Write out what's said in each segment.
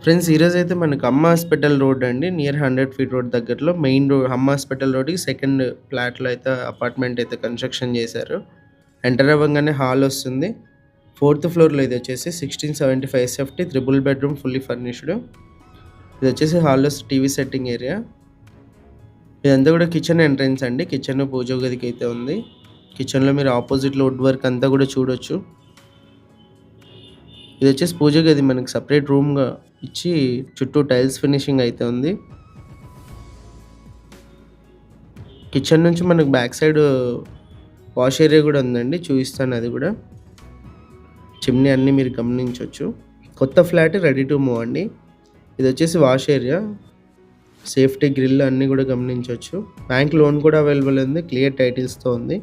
Friends ఈరోజైతే మనకు Hum hospital road అండి. నియర్ 100 ఫీట్ రోడ్ దగ్గరలో మెయిన్ హమ్ హాస్పిటల్ రోడ్‌కి సెకండ్ ఫ్లాట్‌లో అయితే అపార్ట్మెంట్ అయితే కన్‌స్ట్రక్షన్ చేశారు. ఎంటర్ అవ్వంగానే హాల్ వస్తుంది. ఫోర్త్ ఫ్లోర్‌లో ఇదొచ్చేసి 1675 SFT triple bedroom fully furnished. ఇదొచ్చేసి హాల్‌లో టీవీ సెట్టింగ్ ఏరియా. ఇదంతా కూడా కిచెన్ ఎంట్రన్స్ అండి. కిచెన్ పూజ గదికి అయితే ఉంది. కిచెన్‌లో మీరు ఆపోజిట్‌లో వుడ్ వర్క్ అంతా కూడా చూడొచ్చు. ఇదొచ్చేసి పూజ గది మనకి సెపరేట్ రూమ్‌గా ఇచ్చి చుట్టూ టైల్స్ ఫినిషింగ్ అయితే ఉంది. కిచెన్ నుంచి మనకు బ్యాక్ సైడ్ వాష్ ఏరియా కూడా ఉందండి. చూపిస్తాను అది కూడా. చిమ్నీ అన్నీ మీరు గమనించొచ్చు. కొత్త ఫ్లాట్ రెడీ టు మూవ్ అండి. ఇదొచ్చేసి వాష్ ఏరియా. సేఫ్టీ గ్రిల్ అన్నీ కూడా గమనించొచ్చు. బ్యాంక్ లోన్ కూడా అవైలబుల్ ఉంది. క్లియర్ టైటిల్స్‌తో ఉంది.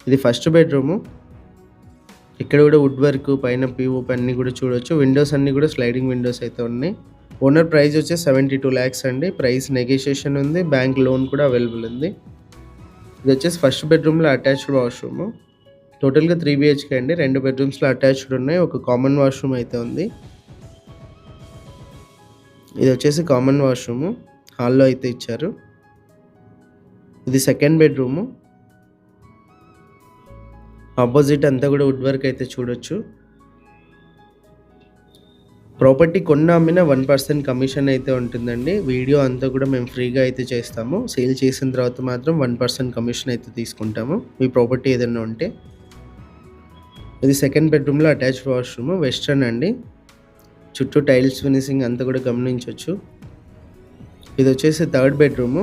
ఇది ఫస్ట్ బెడ్‌రూము. ఇక్కడ కూడా వుడ్ వర్క్ పైన పీఓపీ అన్నీ కూడా చూడొచ్చు. విండోస్ అన్నీ కూడా స్లైడింగ్ విండోస్ అయితే ఉన్నాయి. ఓనర్ ప్రైస్ వచ్చేసి 72 lakhs అండి. ప్రైస్ నెగోషియేషన్ ఉంది. బ్యాంక్ లోన్ కూడా అవైలబుల్ ఉంది. ఇది వచ్చేసి ఫస్ట్ బెడ్రూమ్‌లో అటాచ్డ్ వాష్రూమ్. టోటల్‌గా 3 BHK అండి. 2 బెడ్రూమ్స్‌లో అటాచ్డ్ ఉన్నాయి. ఒక కామన్ వాష్రూమ్ అయితే ఉంది. ఇది వచ్చేసి కామన్ వాష్రూమ్. హాల్‌లో అయితే ఇచ్చారు. ఇది సెకండ్ బెడ్రూము. ఆపోజిట్ అంతా కూడా వుడ్ వర్క్ అయితే చూడొచ్చు. ప్రాపర్టీ కొన్న అమ్మిన 1% కమిషన్ అయితే ఉంటుందండి. వీడియో అంతా కూడా మేము ఫ్రీగా అయితే చేస్తాము. సేల్ చేసిన తర్వాత మాత్రం 1% కమిషన్ అయితే తీసుకుంటాము. మీ ప్రాపర్టీ ఏదైనా ఉంటే. ఇది సెకండ్ బెడ్రూమ్‌లో అటాచ్డ్ వాష్రూమ్. వెస్టర్న్ అండి. చుట్టూ టైల్స్ ఫినిషింగ్ అంతా కూడా గమనించొచ్చు. ఇది వచ్చేసి థర్డ్ బెడ్రూము.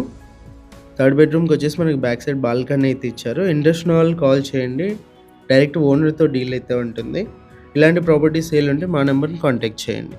థర్డ్ బెడ్రూమ్‌కి వచ్చేసి మనకి బ్యాక్ సైడ్ బాల్కనీ అయితే ఇచ్చారు. ఇంట్రెస్ట్ ఉన్న వాళ్ళు కాల్ చేయండి. డైరెక్ట్ ఓనర్‌తో డీల్ అయితే ఉంటుంది. ఇలాంటి ప్రాపర్టీ సేల్ ఉంటే మా నెంబర్‌ని కాంటాక్ట్ చేయండి.